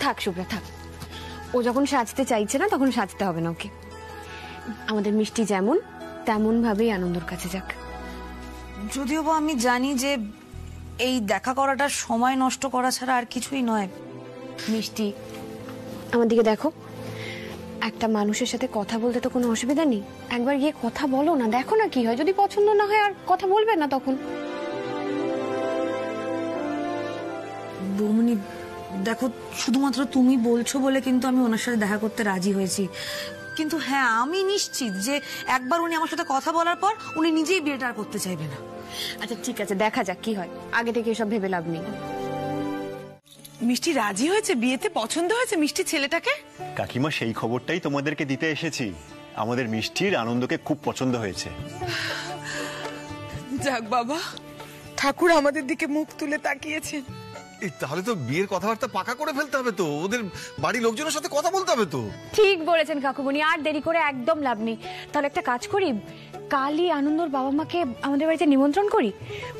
থাক শুভ্রা থাক, ও যখন সাজতে চাইছে না তখন সাজতে হবে না ওকে। আমাদের মিষ্টি যেমন তেমন ভাবেই আনন্দর কাছে যাক। যদিও বা আমি জানি যে এই দেখা করাটা সময় নষ্ট করা ছাড়া আর কিছুই নয়। মিষ্টি আমার দিকে দেখো, একটা মানুষের সাথে কথা বলতে তো কোনো অসুবিধা নেই, একবার গিয়ে কথা বলো না, দেখো না কি হয়। যদি পছন্দ না হয় আর কথা বলবে না তখন। বৌমনি দেখো, শুধুমাত্র তুমি বলছো বলে কিন্তু আমি ওনার সাথে দেখা করতে রাজি হয়েছি, কিন্তু হ্যাঁ আমি নিশ্চিত যে একবার উনি আমার সাথে কথা বলার পর উনি নিজেই বিয়েটা আর করতে চাইবে না। আচ্ছা ঠিক আছে, দেখা যাক কি হয়, আগে থেকে এসব ভেবে লাভ নেই। মিষ্টি রাজি হয়েছে বিয়েতে, পছন্দ হয়েছে মিষ্টি ছেলেটাকে? কাকিমা সেই খবরটাই তোমাদেরকে দিতে এসেছি, আমাদের মিষ্টির আনন্দকে খুব পছন্দ হয়েছে। যাক বাবা, ঠাকুর আমাদের দিকে মুখ তুলে তাকিয়েছেন। তাহলে তো বিয়ের কথাবার্তা পাকা করে ফেলতে হবে, তো ওদের বাড়ির লোকজনের সাথে কথা বলতে হবে তো। ঠিক বলেছেন কাকুমণি, আর দেরি করে একদম লাভ নেই। তাহলে একটা কাজ করি, কালই আনন্দর বাবা মাকে আমাদের বাড়িতে নিমন্ত্রণ করি,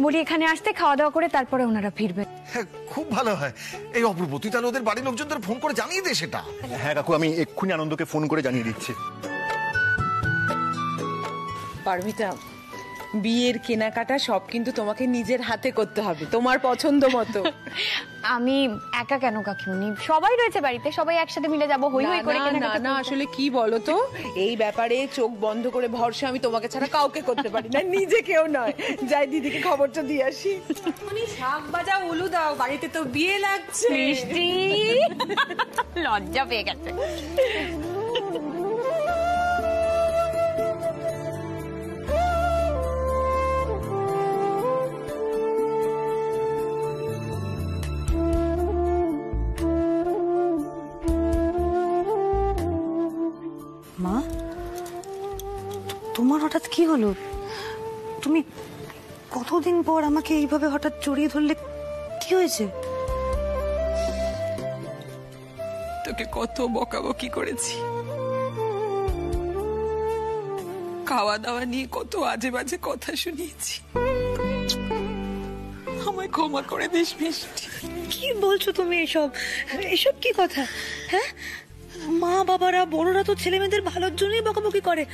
বলি এখানে আসতে, খাওয়া দাওয়া করে তারপরে ওনারা ফিরবেন। হ্যাঁ খুব ভালো হয়। এই অপূর্ব, তুই তাহলে ওদের বাড়ির লোকজনদের ফোন করে জানিয়ে দে সেটা। হ্যাঁ কাকু, আমি এক্ষুনি আনন্দকে ফোন করে জানিয়ে দিচ্ছি। পারমিতা, বিয়ের কেনাকাটা সব কিন্তু তোমাকে নিজের হাতে করতে হবে, তোমার পছন্দ মতো। আমি একা কেন কাকিমণি, সবাই রয়েছে বাড়িতে, সবাই একসাথে মিলে যাবো, হই হই করে কেনাকাটা। না আসলে কি বলো তো, এই ব্যাপারে চোখ বন্ধ করে ভরসা আমি তোমাকে ছাড়া কাউকে করতে পারি না, নিজে কেউ নয়। যাই দিদিকে খবরটা দিয়ে আসি। উনি শাক ভাজা উলু দাও, বাড়িতে তো বিয়ে লাগছে। মিষ্টি লজ্জা পেয়ে গেছে। মা, তোমার হঠাৎ কি হলো? তুমি কতদিন পর আমাকে এইভাবে হঠাৎ জড়িয়ে ধরলে, কি হয়েছে? তোকে কত বকাবকি করেছি, খাওয়া দাওয়া নিয়ে কত আজে বাজে কথা শুনিয়েছি, আমায় ক্ষমা করে দিস মিষ্টি। কি বলছো তুমি এসব? এসব কি কথা? হ্যাঁ, মা বাবারা বড়রা তো ছেলে মেয়েদের ভালোর জন্যই বকাবকি করে,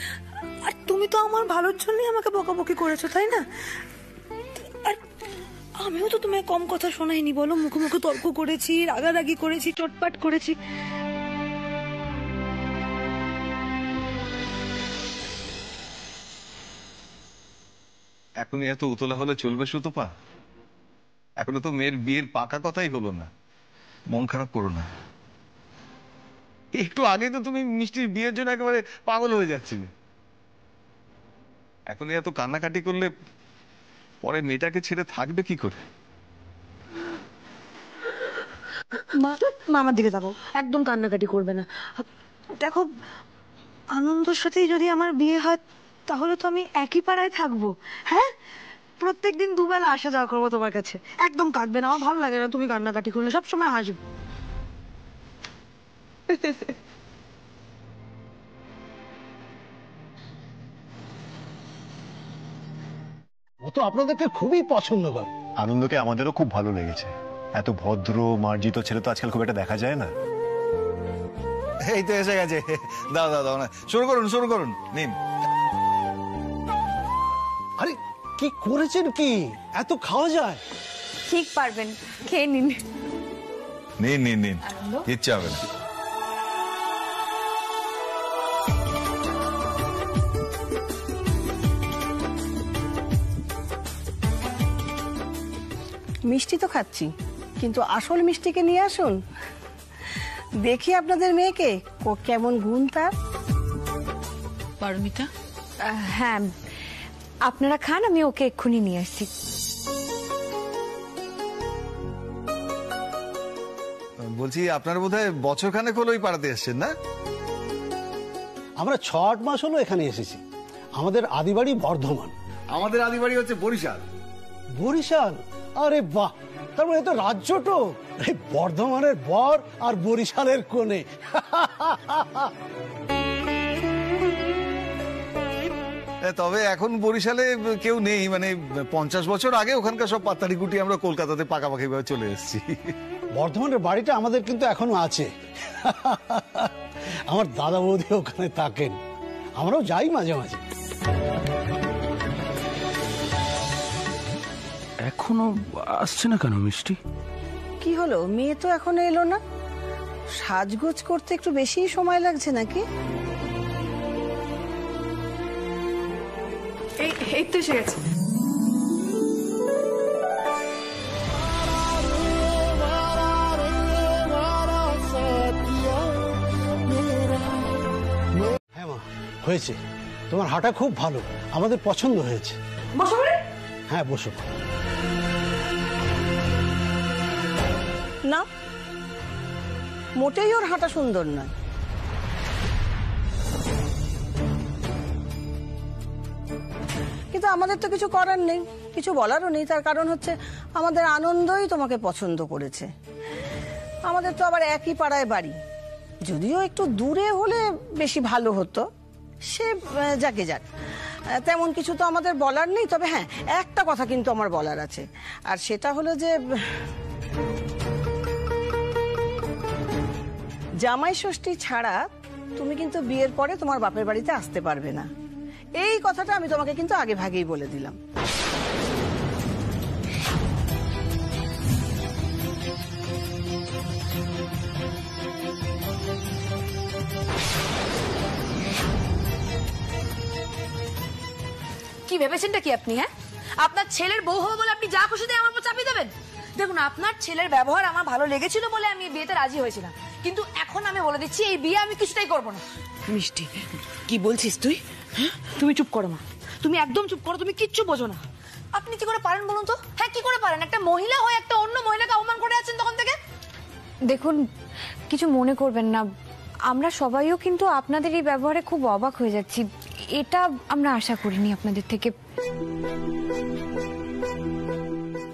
আর তুমি তো আমার ভালোর জন্যই আমাকে বকাবকি করেছো, তাই না? আর আমিও তো তোমায় কম কথা শোনাইনি বলো, মুখে মুখে তর্ক করেছি, রাগারাগি করেছি, চটপাট করেছি। এখনই এত উতলা হলে চলবে সুতপা? এখনো তো মেয়ের বিয়ের পাকা কথাই হলো না, মন খারাপ করো না। একটু আগে তো তুমি মিষ্টির বিয়ের জন্য একেবারে পাগল হয়ে যাচ্ছিলে, এখনই এত কান্নাকাটি করলে পরে মেয়েটাকে ছেড়ে থাকবে কি করে? মা, আমার দিকে তাকাও, একদম কান্নাকাটি করবে না। দেখো, আনন্দর সাথেই যদি আমার বিয়ে হয় তাহলে তো আমি একই পাড়ায় থাকবো। হ্যাঁ, প্রত্যেকদিন দুবেলা আসা যাওয়া করবো তোমার কাছে, একদম কাঁদবে না। আমার ভালো লাগে না তুমি কান্নাকাটি করলে, সবসময় হাসবে। ও তো আপনাদেরকে খুবই পছন্দ করে। আনন্দকে আমাদেরও খুব ভালো লেগেছে, এত ভদ্র মার্জিত ছেলে তো আজকাল খুব একটা দেখা যায় না। এই তো এসে গেছে, দাও দাও দাও, শুরু করুন শুরু করুন, নিন। আরে কি করেছেন কি, এত খাওয়া যায়? ঠিক পারবেন, খেয়ে নিন। নিন নিন নিন, ইচ্ছা হবে না। মিষ্টি তো খাচ্ছি, কিন্তু আসল মিষ্টিকে নিয়ে আসুন, দেখি আপনাদের মেয়েকে কেমন গুণ তার। পারমিতা, হ্যাঁ আপনারা খান, আমি ওকে এক্ষুনি নিয়ে আসছি। বলছি আপনার বোধহয় বছরখানেক হলো এই পাড়াতে এসছেন না? আমরা 6-8 মাস হলো এখানে এসেছি। আমাদের আদিবাড়ি বর্ধমান। আমাদের আদিবাড়ি হচ্ছে বরিশাল। বরিশাল? আরে বাহ, তার মানে তো রাজ্যটো এই বর্ধমানের বর আর বরিশালের কোণে। তবে এখন বরিশালে কেউ নেই, মানে 50 বছর আগে ওখানকার সব পাতারি গুটি আমরা কলকাতাতে পাকাপাকি ভাবে চলে এসেছি। বর্ধমানের বাড়িটা আমাদের কিন্তু এখনো আছে। আমার দাদা বৌদি ওখানে থাকেন, আমরাও যাই মাঝে মাঝে। এখনো আসছে না কেন মিষ্টি? কি হলো, মেয়ে তো এখনো এলো না? সাজগোজ করতে একটু বেশি সময় লাগছে নাকি? এই তো এসে গেছে। হ্যাঁ মা, হয়েছে। তোমার হাঁটা খুব ভালো, আমাদের পছন্দ হয়েছে। হ্যাঁ বসো। না, মোটেই ওর হাঁটা সুন্দর নয়। কিন্তু আমাদের তো কিছু করার নেই, কিছু বলারও নেই। তার কারণ হচ্ছে আমাদের আনন্দই তোমাকে পছন্দ করেছে। আমাদের তো আবার একই পাড়ায় বাড়ি, যদিও একটু দূরে হলে বেশি ভালো হতো। সে যাকে যাক, তেমন কিছু তো আমাদের বলার নেই। তবে হ্যাঁ, একটা কথা কিন্তু আমার বলার আছে, আর সেটা হলো যে জামাই ষষ্ঠী ছাড়া তুমি কিন্তু বিয়ের পরে তোমার বাপের বাড়িতে আসতে পারবে না। এই কথাটা আমি তোমাকে কিন্তু আগে ভাগেই বলে দিলাম। কি ভেবেছেনটা কি আপনি? হ্যাঁ, আপনার ছেলের বউ হবে বলে আপনি যা খুশি দিয়ে আমার উপর চাপিয়ে দেবেন? দেখুন, আপনার ছেলের ব্যবহার আমার ভালো লেগেছিল বলে আমি বিয়েতে রাজি হয়েছিলাম, কিন্তু এখন আমি বলে দিচ্ছি এই বিয়ে আমি কিছুতেই করবো না। মিষ্টি, কি বলছিস তুই? তুমি চুপ করো মা, তুমি একদম চুপ করো, তুমি কিচ্ছু বোঝো না। আপনি কি করে পারেন বলুন তো? হ্যাঁ, কি করে পারেন? একটা মহিলা হয়ে একটা অন্য মহিলাকে অপমান করে আছেন তখন থেকে। দেখুন, কিছু মনে করবেন না, আমরা সবাইও কিন্তু আপনাদের এই ব্যবহারে খুব অবাক হয়ে যাচ্ছি। এটা আমরা আশা করিনি আপনাদের থেকে।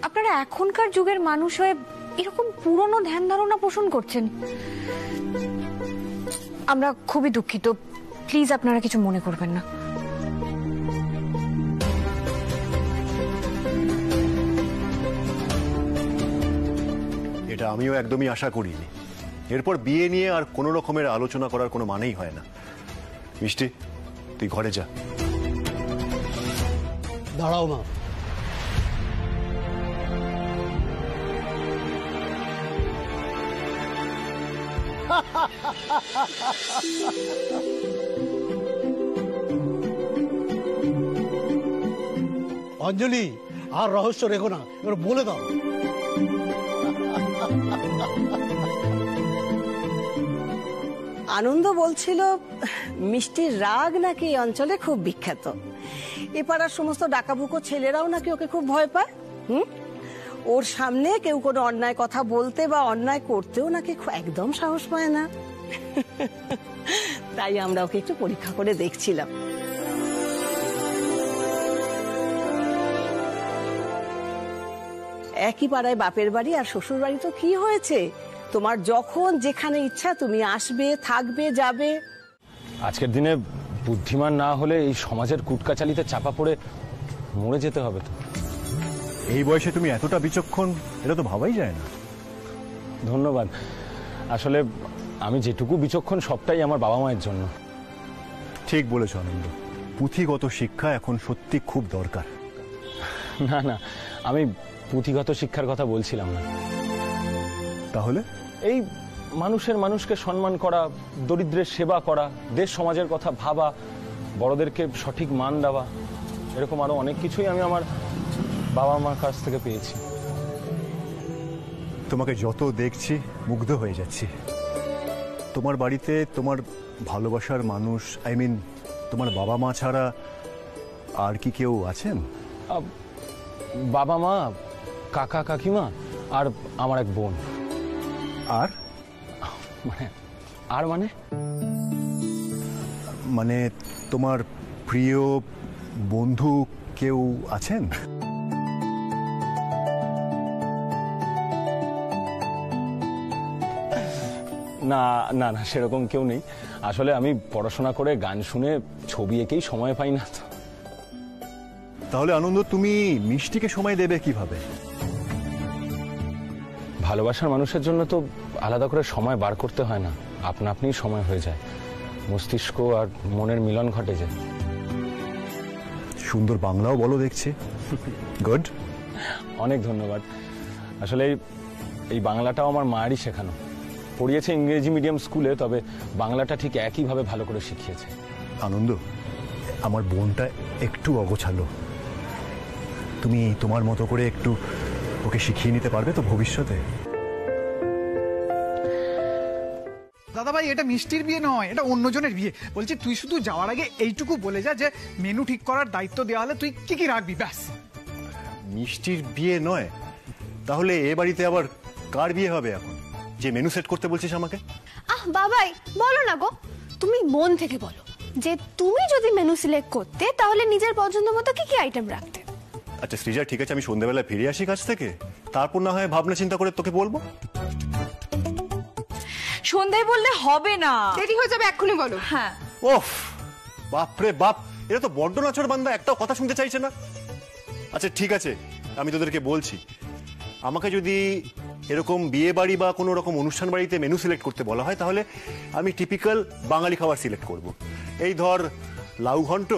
আপনারা এখনকার যুগের মানুষ হয়ে এরকম পুরনো ধ্যান ধারণা পোষণ করছেন। আমরা খুবই দুঃখিত, প্লিজ আপনারা কিছু মনে করবেন না। এটা আমিও একদমই আশা করিনি। এরপর বিয়ে নিয়ে আর কোনো রকমের আলোচনা করার কোনো মানেই হয় না। মিষ্টি, তুই ঘরে যা। দাঁড়াও মা। অঞ্জলি, আর রহস্য রেখো না, এবার বলে দাও। আনন্দ বলছিল মিষ্টির রাগ নাকি এই অঞ্চলে খুব বিখ্যাত। এ পাড়ার সমস্ত ডাকাবুকো ছেলেরাও নাকি ওকে খুব ভয় পায়। ওর সামনে কেউ কোনো অন্যায় কথা বলতে বা অন্যায় করতেও নাকি একদম সাহস পায় না। তাই আমরা ওকে একটু পরীক্ষা করে দেখছিলাম। একই পাড়ায় বাপের বাড়ি আর শ্বশুর বাড়ি, তো কি হয়েছে? তোমার যখন যেখানে ইচ্ছা তুমি আসবে, থাকবে, যাবে। আজকের দিনে বুদ্ধিমান না হলে এই সমাজের কুটকাচালিতে চাপা পড়ে মরে যেতে হবে। তো এই বয়সে তুমি এতটা বিচক্ষণ, এটা তো ভাবাই যায় না। ধন্যবাদ। আসলে আমি যেটুকু বিচক্ষণ সবটাই আমার বাবা মায়ের জন্য। ঠিক বলেছ আনন্দ, পুঁথিগত শিক্ষা এখন সত্যি খুব দরকার। না না, আমি পুঁথিগত শিক্ষার কথা বলছিলাম না। তাহলে এই মানুষকে সম্মান করা, দরিদ্রের সেবা করা, দেশ সমাজের কথা ভাবা, বড়দেরকে সঠিক মান দেওয়া, এরকম আরো অনেক কিছুই আমি আমার বাবা মার কাছ থেকে পেয়েছি। তোমাকে যত দেখছি মুগ্ধ হয়ে যাচ্ছি। তোমার বাড়িতে তোমার ভালোবাসার মানুষ, আই মিন তোমার বাবা মা ছাড়া আর কি কেউ আছেন? বাবা মা, কাকা কাকিমা আর আমার এক বোন। আর মানে তোমার প্রিয় বন্ধু কেউ আছেন? না না না, সেরকম কেউ নেই। আসলে আমি পড়াশোনা করে গান শুনে ছবি এঁকেই সময় পাই না। তো তাহলে আনন্দ, তুমি মিষ্টিকে সময় দেবে কিভাবে? ভালোবাসার মানুষের জন্য তো আলাদা করে সময় বার করতে হয় না, আপনা আপনিই সময় হয়ে যায়, মস্তিষ্ক আর মনের মিলন ঘটে যায়। সুন্দর বাংলাও বলো দেখছি, গুড। অনেক ধন্যবাদ। আসলে এই বাংলাটাও আমার মায়েরই শেখানো, পড়িয়েছে ইংরেজি মিডিয়াম স্কুলে, তবে বাংলাটা ঠিক একইভাবে ভালো করে শিখিয়েছে। আনন্দ, আমার বোনটা একটু অগোছালো, তুমি তোমার মতো করে একটু ওকে শিখিয়ে নিতে পারবে তো ভবিষ্যতে? দাদা ভাই, এটা মিষ্টির বিয়ে নয়, এটা অন্যজনের বিয়ে। বলছি তুই শুধু যাওয়ার আগে এইটুকু বলে যা যে মেনু ঠিক করার দায়িত্ব দেওয়া হলে তুই কি কি রাখবি, ব্যাস। মিষ্টির বিয়ে নয়, তাহলে এ বাড়িতে আবার কার বিয়ে হবে এখন, যে মেনু সেট করতে বলছিস আমাকে? বাবাই বলো না গো, তুমি মন থেকে বলো যে তুমি যদি মেনু সিলেক্ট করতে তাহলে নিজের পছন্দ মতো কি কি আইটেম রাখতে। আচ্ছা সৃজা, ঠিক আছে, আমি সন্ধ্যাবেলায় ফিরে আসি কাছ থেকে, তারপর না হয় ভাবনা চিন্তা করে তোকে বলবো। সন্ধ্যায় বললে হবে না, দেরি হয়ে যাবে, এক্ষুনি বলো। হ্যাঁ। ওফ, বাপরে বাপ, এটা তো বড্ড নাচর বান্দা, একটাও কথা শুনতে চাইছে না। আচ্ছা ঠিক আছে, আমি তোদেরকে বলছি, আমাকে যদি এরকম বিয়ে বাড়ি বা কোনো রকম অনুষ্ঠান বাড়িতে মেনু সিলেক্ট করতে বলা হয়, তাহলে আমি টিপিক্যাল বাঙালি খাবার সিলেক্ট করব। এই ধর লাউ ঘন্ট,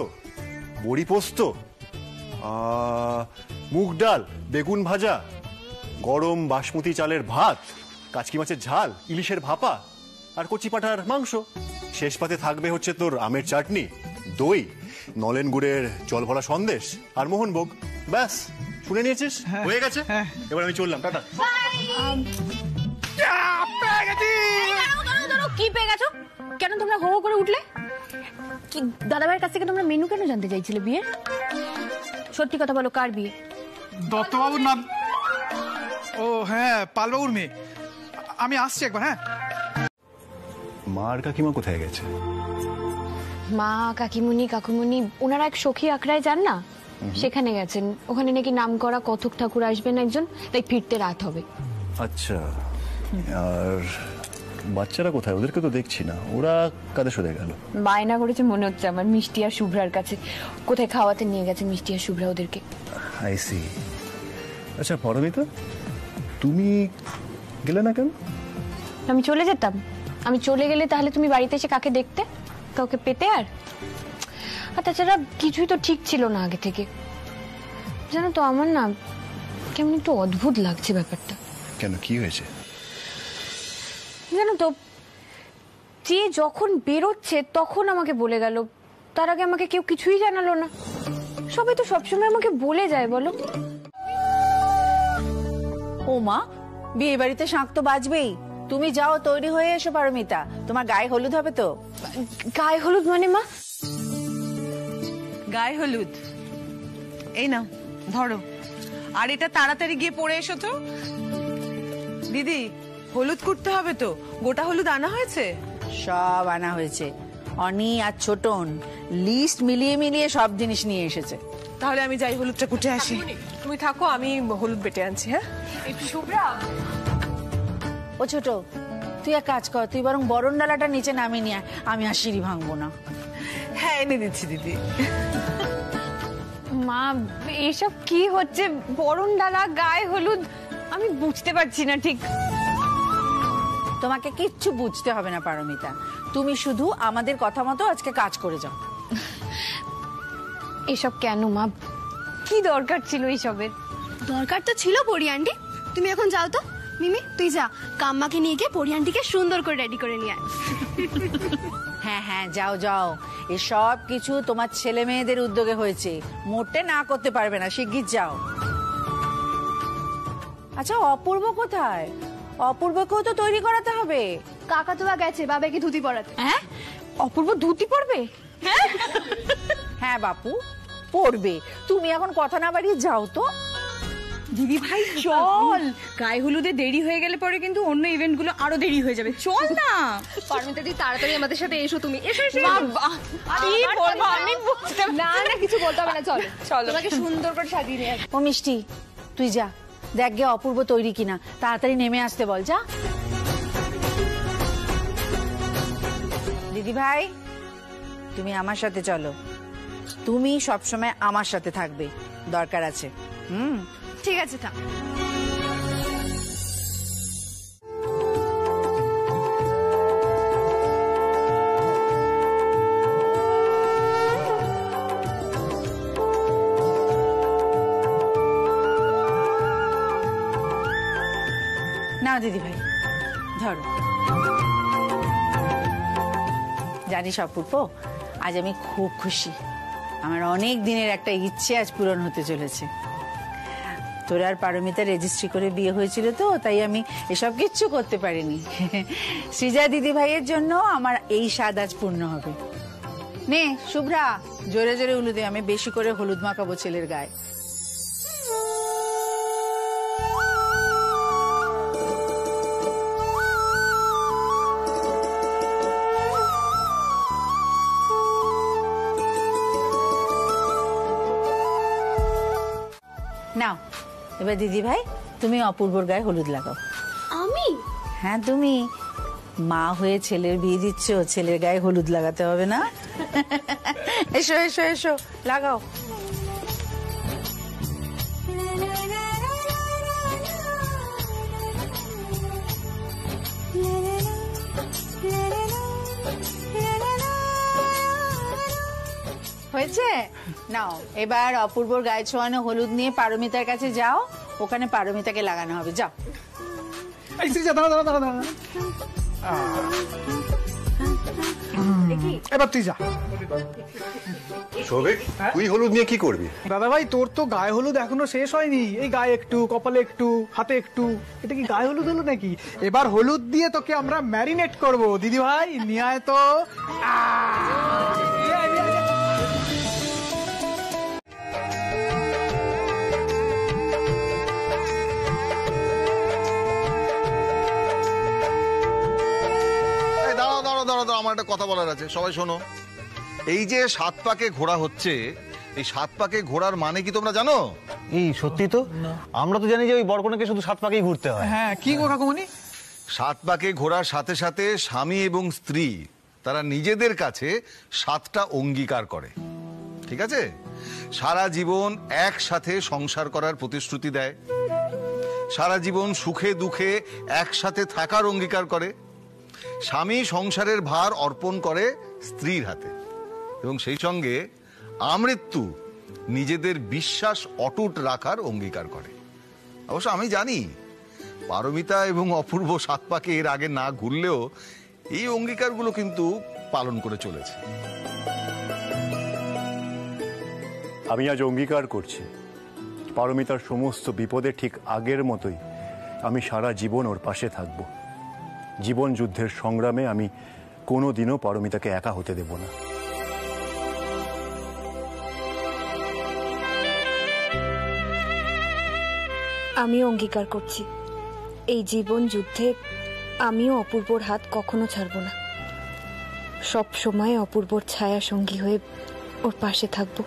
বড়ি পোস্ত, মুগ ডাল, বেগুন ভাজা, গরম বাসমতি চালের ভাত, কাচকি মাছের ঝাল, ইলিশের ভাপা আর কচি পাঁঠার মাংস। শেষ পাতে থাকবে হচ্ছে তোর আমের চাটনি, দই, নলেন গুড়ের জল ভরা সন্দেশ আর মোহনভোগ। ব্যাস, শুনে নিয়েছিস? হয়ে গেছে, এবার আমি চললাম, টাটা। কি পেয়ে গেছো? কেন তোমরা হো করে উঠলে? কি দাদাভাইয়ের কাছ থেকে তোমরা মেনু কেন জানতে চাইছিলে বিয়ের? সত্যি কথা বলো, কার বিয়ে? দত্তবাবুর নাম। ও হ্যাঁ, পালবাবুর মেয়ে। আমি আসছি একবার। হ্যাঁ। মা আর কাকিমা কোথায় গেছে? মা, কাকিমুনি, কাকুমুনি ওনারা এক সখী আখড়ায় যান না, সেখানে গেছেন। ওখানে নাকি নাম করা কত্থক ঠাকুর আসবেন একজন, তাই ফিরতে রাত হবে। আচ্ছা, আর বাচ্চারা কোথায়? ওদেরকে তো দেখছি না, ওরা কাদের সাথে গেল? বায়না করেছে মনে হচ্ছে আমার মিষ্টি আর শুভ্রার কাছে, কোথায় খাওয়াতে নিয়ে গেছে মিষ্টি আর শুভ্রা ওদেরকে। I see. আচ্ছা পরমিতা, তুমি গেলে না কেন? আমি চলে যেতাম, আমি চলে গেলে তাহলে তুমি বাড়িতে এসে কাকে দেখতে? কাউকে পেতে? আর তাছাড়া কিছুই তো ঠিক ছিল না আগে থেকে। জানো তো, আমার না কেমন একটু অদ্ভুত লাগছে ব্যাপারটা। কেন, কি হয়েছে? জানো তো, যে যখন বেরোচ্ছে তখন আমাকে বলে গেল, তার আগে আমাকে কেউ কিছুই জানালো না। সবাই তো সবসময় আমাকে বলে যায় বলো। ও মা, বিয়ে বাড়িতে শাঁখ তো বাজবেই, তুমি যাও তৈরি হয়ে এসো পারমিতা, তোমার গায়ে হলুদ হবে তো। গায়ে হলুদ মানে মা? গায়ে হলুদ এই নাও, ধরো। আর এটা তাড়াতাড়ি গিয়ে পরে এসো তো। দিদি, হলুদ করতে হবে তো, গোটা হলুদ আনা হয়েছে? সব আনা হয়েছে, অনি আর ছোটন লিস্ট মিলিয়ে মিলিয়ে সব জিনিস নিয়ে এসেছে। তাহলে আমি যাই হলুদটা কুটে আসি। তুমি থাকো, আমি হলুদ বেটে আনছি। হ্যাঁ শুভ্রা। ও ছোট, তুই এক কাজ কর, তুই বরং বরণ ডালাটা নিচে নামিয়ে নিয়ে আয়, আমি আর সিঁড়ি ভাঙবো না। হ্যাঁ, এনে দিচ্ছি দিদি। মা, এসব কি হচ্ছে? বরণ ডালা, গায়ে হলুদ, আমি বুঝতে পারছি না ঠিক। তোমাকে কিচ্ছু বুঝতে হবে না পারমিতা, তুমি শুধু আমাদের কথা মতো আজকে কাজ করে যাও। এসব কেন মা? কি দরকার ছিল এসবের? দরকার তো ছিল পরি আন্টি। তুমি এখন যাও তো, মিমি তুই যা, কাম্মাকে নিয়ে গিয়ে পরি আন্টিকে সুন্দর করে রেডি করে নিয়ে আয়। হ্যাঁ হ্যাঁ, যাও যাও, এসব কিছু তোমার ছেলে মেয়েদের উদ্যোগে হয়েছে, মোটে না করতে পারবে না, শিগগির যাও। আচ্ছা অপূর্ব কোথায়? অপূর্বকেও তো তৈরি করাতে হবে। কাকাতুয়া গেছে বাবাকে ধুতি পরাতে। হ্যাঁ, অপূর্ব ধুতি পরবে? হ্যাঁ বাপু, পড়বে। তুমি এখন কথা না বাড়িয়ে যাও তো। দিদি ভাই চল, গায়ে হলুদে দেরি হয়ে গেলে পরে কিন্তু অন্য ইভেন্ট গুলো আরো দেরি হয়ে যাবে। চল না পারমিতা দি, তাড়াতাড়ি আমাদের সাথে এসো তুমি। এসো এসো। কি বলবো আমি বুঝতে না না, কিছু বলতে হবে না, চলো চলো, তোমাকে সুন্দর করে সাজিয়ে নিয়ে আসবো। ও মিষ্টি, তুই যা, দেখ গে অপূর্ব তৈরি কিনা, তাড়াতাড়ি নেমে আসতে বল, যা। দিদি ভাই, তুমি আমার সাথে চলো, তুমি সবসময় আমার সাথে থাকবে, দরকার আছে। ঠিক আছে, থাক। না দিদি ভাই ধরো। জানিস অপূর্ব, আজ আমি খুব খুশি। আমার অনেক দিনের একটা ইচ্ছে আজ পূরণ হতে চলেছে। তোর আর পারমিতা রেজিস্ট্রি করে বিয়ে হয়েছিল তো, তাই আমি এসব কিচ্ছু করতে পারিনি। সৃজা দিদি ভাইয়ের জন্য আমার এই স্বাদ আজ পূর্ণ হবে। নে শুভ্রা, জোরে জোরে উলু দে, আমি বেশি করে হলুদ মাখাবো ছেলের গায়ে। নাও এবার দিদি ভাই তুমি অপূর্বর গায়ে হলুদ লাগাও। আমি? হ্যাঁ তুমি, মা হয়ে ছেলের বিয়ে দিচ্ছ, ছেলের গায়ে হলুদ লাগাতে হবে না? এসো এসো এসো, লাগাও। হয়েছে? নাও এবার অপূর্বর গায়ে ছোঁয়ানো হলুদ নিয়ে পারমিতার কাছে যাও, ওখানে পারমিতাকে লাগানো হবে। যাও। এবার তুই যা। সৌভিক, তুই হলুদ নিয়ে কি করবি? দাদা ভাই, তোর তো গায়ে হলুদ এখনো শেষ হয়নি। এই গায়ে একটু, কপালে একটু, হাতে একটু, এটা কি গায়ে হলুদ হলো নাকি? এবার হলুদ দিয়ে তোকে আমরা ম্যারিনেট করব। দিদি ভাই নিয়ে আয় তো। আমার একটা কথা বলার আছে, সবাই শোনো। এই যে 7 পাকে ঘোড়া হচ্ছে, এই 7 পাকে ঘোড়ার মানে কি তোমরা জানো? এই সত্যি তো, আমরা তো জানি যে ওই বরকনেকে শুধু 7 পাকেই ঘুরতে হয়। হ্যাঁ, কি গো কাকুমণি? 7 পাকে ঘোড়ার সাথে সাথে স্বামী এবং স্ত্রী তারা নিজেদের কাছে 7টা অঙ্গীকার করে, ঠিক আছে? সারা জীবন একসাথে সংসার করার প্রতিশ্রুতি দেয়, সারা জীবন সুখে দুঃখে একসাথে থাকার অঙ্গীকার করে, স্বামী সংসারের ভার অর্পণ করে স্ত্রীর হাতে, এবং সেই সঙ্গে আমৃত্যু নিজেদের বিশ্বাস অটুট রাখার অঙ্গীকার করে। অবশ্য আমি জানি পারমিতা এবং অপূর্ব 7 পাকে এর আগে না ঘুরলেও এই অঙ্গীকারগুলো কিন্তু পালন করে চলেছে। আমি আজ অঙ্গীকার করছি, পারমিতার সমস্ত বিপদে ঠিক আগের মতোই আমি সারা জীবন ওর পাশে থাকব। জীবন যুদ্ধের সংগ্রামে আমি কোনোদিনও পারমিতাকে একা হতে দেব না। আমিও অঙ্গীকার করছি, এই জীবন যুদ্ধে আমিও অপূর্বর হাত কখনো ছাড়ব না। সব সময় অপূর্বর ছায়া সঙ্গী হয়ে ওর পাশে থাকবো।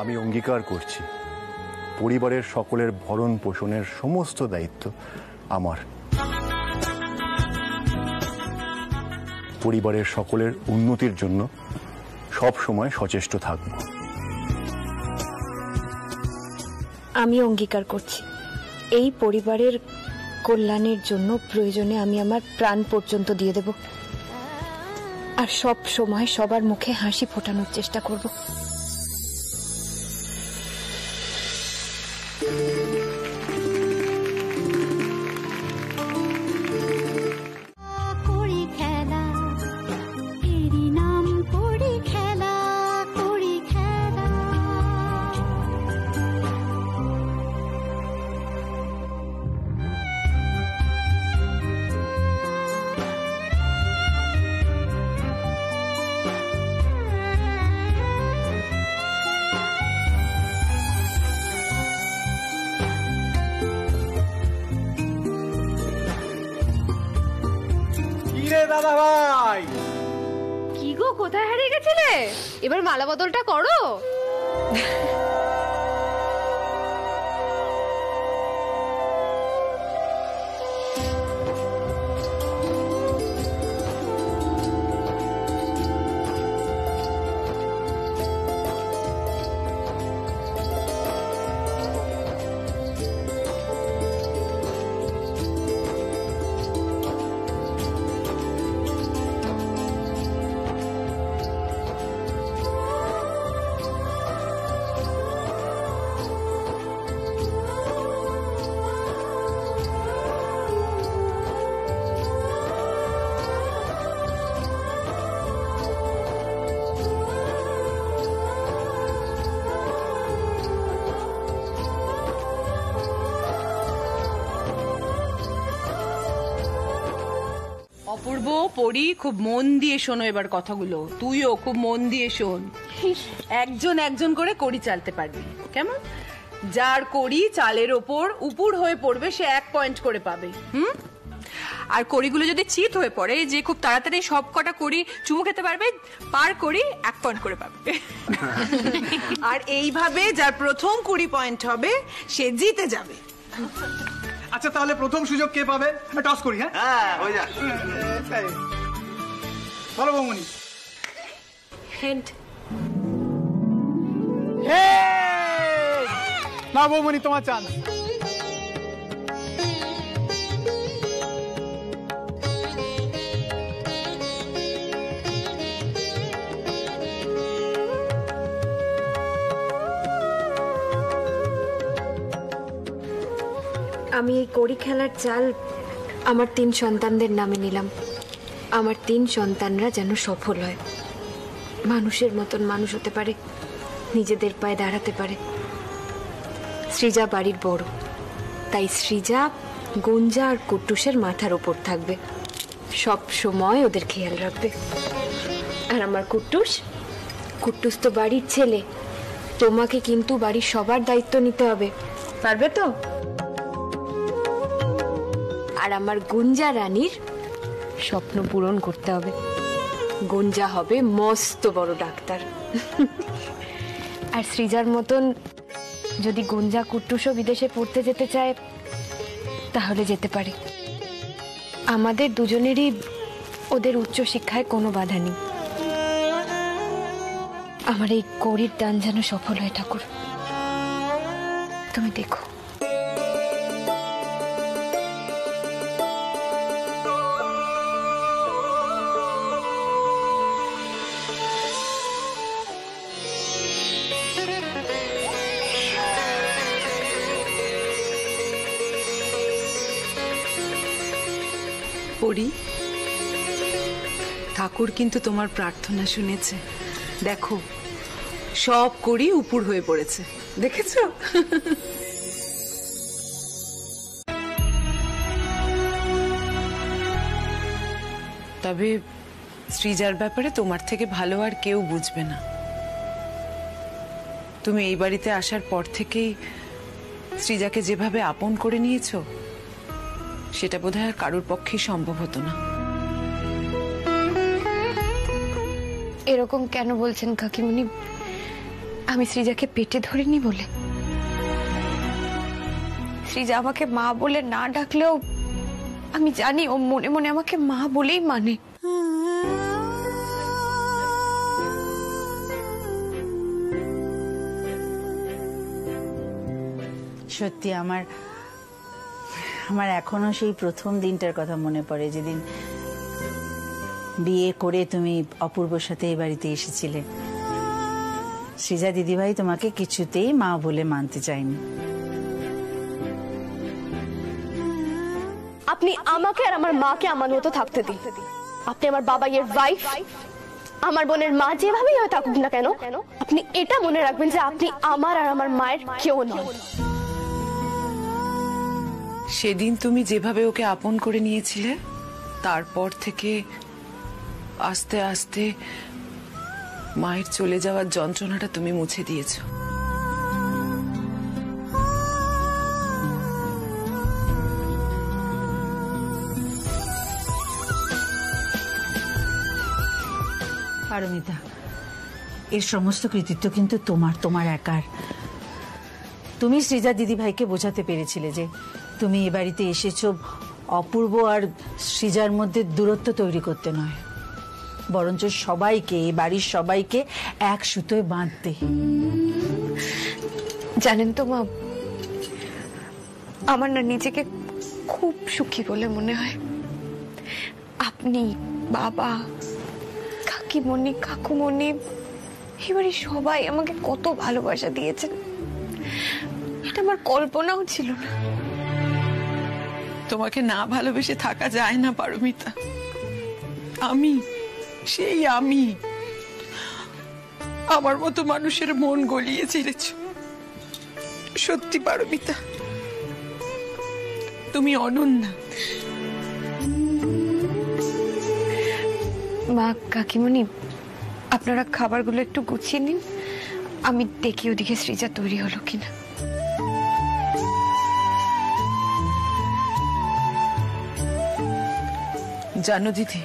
আমি অঙ্গীকার করছি, পরিবারের সকলের ভরণ পোষণের সমস্ত দায়িত্ব আমার। পরিবারের সকলের উন্নতির জন্য সব সময় সচেষ্ট থাকব। আমি অঙ্গীকার করছি, এই পরিবারের কল্যাণের জন্য প্রয়োজনে আমি আমার প্রাণ পর্যন্ত দিয়ে দেব, আর সব সময় সবার মুখে হাসি ফোটানোর চেষ্টা করব। দাদা ভাই, কি গো, কোথায় হারিয়ে গেছিলে? এবার মালা বদলটা করো। অপূর্ব, পরি, খুব মন দিয়ে শোনো এবার কথাগুলো। তুইও খুব মন দিয়ে শোন। একজন একজন করে কড়ি চালতে পারবি, কেমন? যার কড়ি চালের ওপর উপুর হয়ে পড়বে সে 1 পয়েন্ট করে পাবে। আর কড়িগুলো যদি চিত হয়ে পড়ে, যে খুব তাড়াতাড়ি সব কটা কড়ি চুমু খেতে পারবে, পার কড়ি 1 পয়েন্ট করে পাবে। আর এইভাবে যার প্রথম 20 পয়েন্ট হবে সে জিতে যাবে। আচ্ছা তাহলে প্রথম সুযোগ কে পাবে? টস করি। হ্যাঁ হয়ে যা। বলো বৌমনি। হেড। না বৌমনি, তোমার চান্স। আমি এই কড়ি খেলার চাল আমার 3 সন্তানদের নামে নিলাম। আমার 3 সন্তানরা যেন সফল হয়, মানুষের মতন মানুষ হতে পারে, নিজেদের পায়ে দাঁড়াতে পারে। সৃজা বাড়ির বড়, তাই সৃজা গুঞ্জা আর কুট্টুসের মাথার ওপর থাকবে, সব সময় ওদের খেয়াল রাখবে। আর আমার কুট্টুস তো বাড়ির ছেলে, তোমাকে কিন্তু বাড়ির সবার দায়িত্ব নিতে হবে, পারবে তো? আর আমার গুঞ্জা রানীর স্বপ্ন পূরণ করতে হবে, গুঞ্জা হবে মস্ত বড় ডাক্তার। আর সৃজার মতন যদি গুঞ্জা কুট্টুসও বিদেশে পড়তে যেতে চায় তাহলে যেতে পারে। আমাদের দুজনেরই ওদের উচ্চশিক্ষায় কোনো বাধা নেই। আমার এই কড়ির দান যেন সফল হয় ঠাকুর, তুমি দেখো। পরি, ঠাকুর কিন্তু তোমার প্রার্থনা শুনেছে। দেখো সব কড়ি উপুর হয়ে পড়েছে, দেখেছো? তবে সৃজার ব্যাপারে তোমার থেকে ভালো আর কেউ বুঝবে না। তুমি এই বাড়িতে আসার পর থেকেই সৃজাকে যেভাবে আপন করে নিয়েছো সেটা বোধহয় আর কারোর পক্ষেই সম্ভব হতো না। এরকম কেন বলছেন কাকিমণি? আমি সৃজাকে পেটে ধরিনি বলে? সৃজা আমাকে মা বলে না ডাকলেও আমি জানি ও মনে মনে আমাকে মা বলেই মানে। সত্যি আমার এখনো সেই প্রথম দিনটার কথা মনে পড়ে, যেদিন বিয়ে করে তুমি অপূর্বর সাথে এই বাড়িতে এসেছিলে। সৃজা দিদিভাই তোমাকে কিছুতেই মা বলে মানতে চায়নি। আপনি আমাকে আর আমার মাকে আমার মতো থাকতে দিন। আপনি আমার বাবাইয়ের ওয়াইফ, আমার বোনের মা যেভাবেই হয়ে থাকুক না কেন, আপনি এটা মনে রাখবেন যে আপনি আমার আর আমার মায়ের কেউ নন। সেদিন তুমি যেভাবে ওকে আপন করে নিয়েছিলে, তারপর থেকে আস্তে আস্তে মায়ের চলে যাওয়ার যন্ত্রণাটা তুমি মুছে দিয়েছো। পারমিতা, এর সমস্ত কৃতিত্ব কিন্তু তোমার একার। তুমি সৃজা দিদিভাইকে বোঝাতে পেরেছিলে যে তুমি এ বাড়িতে এসেছো অপূর্ব আর সৃজার মধ্যে দূরত্ব তৈরি করতে নয়, বরঞ্চ সবাইকে, এই বাড়ির সবাইকে এক সুতোয় বাঁধতে। জানেন তো মা, আমার না নিজেকে খুব সুখী বলে মনে হয়। আপনি, বাবা, কাকিমণি, কাকুমণি, এবারে সবাই আমাকে কত ভালোবাসা দিয়েছেন, এটা আমার কল্পনাও ছিল না। তোমাকে না ভালোবেসে থাকা যায় না পারমিতা। আমি আমার মতো মানুষের মন গলিয়ে ছেড়েছ। সত্যি পারমিতা, তুমি অনন্যা। মা, কাকিমণি, আপনারা খাবারগুলো একটু গুছিয়ে নিন, আমি দেখি ওদিকে সৃজা তৈরি হলো কিনা। জানো দিদি,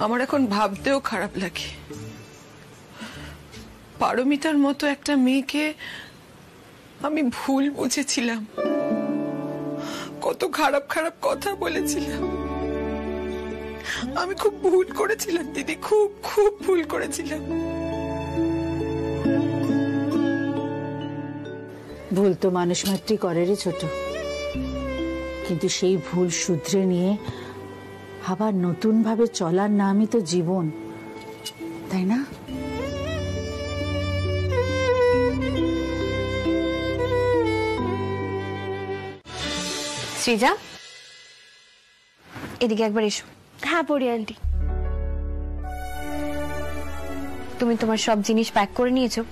আমার এখন ভাবতেও খারাপ লাগে। পারমিতার মতো একটা মেয়েকে আমি ভুল বুঝেছিলাম, কত খারাপ খারাপ কথা বলেছিলাম। আমি খুব ভুল করেছিলাম দিদি, খুব খুব ভুল করেছিলাম। ভুল তো মানুষ মাত্রই করে রে ছোট, কিন্তু সেই ভুল শুধরে নিয়ে আবার নতুন ভাবে চলার নামই তো জীবন, তাই না? সৃজা, এদিকে একবার এসো। হ্যাঁ পড়ি আন্টি। তুমি তোমার সব জিনিস প্যাক করে নিয়েছো?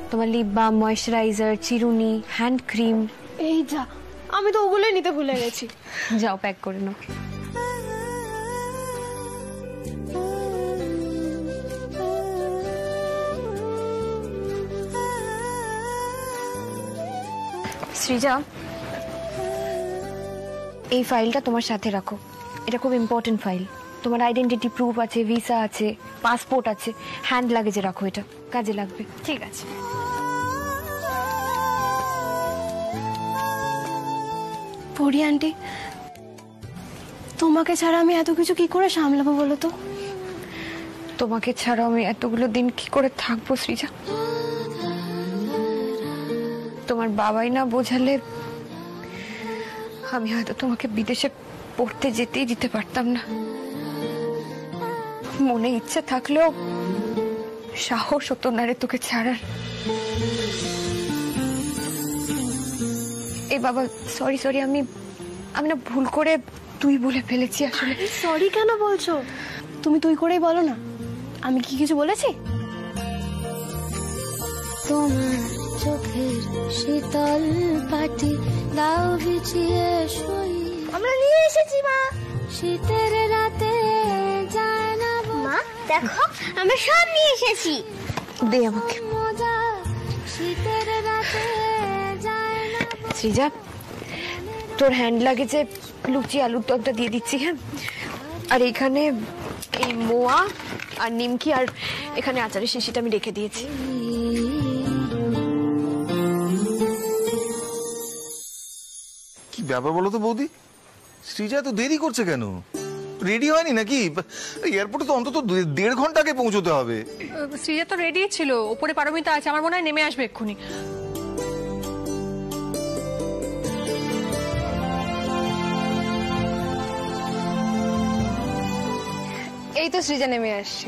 তোমার লিপ বাম, ময়েশ্চারাইজার, চিরুনি, হ্যান্ড ক্রিম? এই যা, আমি তো ওগুলোই নিতে ভুলে গেছি। যাও প্যাক করে নাও। সৃজা, এই ফাইলটা তোমার সাথে রাখো, এটা খুব ইম্পর্টেন্ট ফাইল। তোমার আইডেন্টিটি প্রুফ আছে, ভিসা আছে, পাসপোর্ট আছে, হ্যান্ড লাগেজে রাখো, এটা কাজে লাগবে। ঠিক আছে। পড়ি আন্টি, তোমাকে ছাড়া আমি এত কিছু কি করে সামলাবো বলো তো? তোমাকে ছাড়া আমি এতগুলো দিন কি করে থাকবো সৃজা? তোমার বাবাই না বোঝালে আমি হয়তো তোমাকে বিদেশে পড়তে যেতেই দিতে পারতাম না। মনে ইচ্ছা থাকলেও সাহস হতো না রে তোকে ছাড়ার। এ বাবা, সরি সরি, আমি না ভুল করে তুই বলে ফেলেছি আসলে। সরি কেন বলছো? তুমি তুই করেই বলো না, আমি কি কিছু বলেছি? তোমার চোখের শীতল পাটি দাও বিছিয়ে শুই, আমরা নিয়ে এসেছি মা। শীতের রাতে যায় না মা দেখো, আমরা সব নিয়ে এসেছি। দে আমাকে। মজা শীতের রাতে যায় না। সৃজা, তোর হ্যান্ড লাগেজে লুচি আলুর তরটা দিয়ে দিচ্ছি, হ্যাঁ? আর এখানে এই মোয়া আর নিমকি, আর এখানে আচারের শিশিটা আমি রেখে দিয়েছি। কি ব্যাপার বলো তো বৌদি, সৃজা তো দেরি করছে কেন? রেডি হয়নি নাকি? এয়ারপোর্টে তো অন্তত 1.5 ঘন্টা আগে পৌঁছতে হবে। সৃজা তো রেডি ছিল, উপরে পারমিতা আছে, আমার মনে হয় নেমে আসবে এক্ষুনি। এই তো সৃজা নেমে আসছে।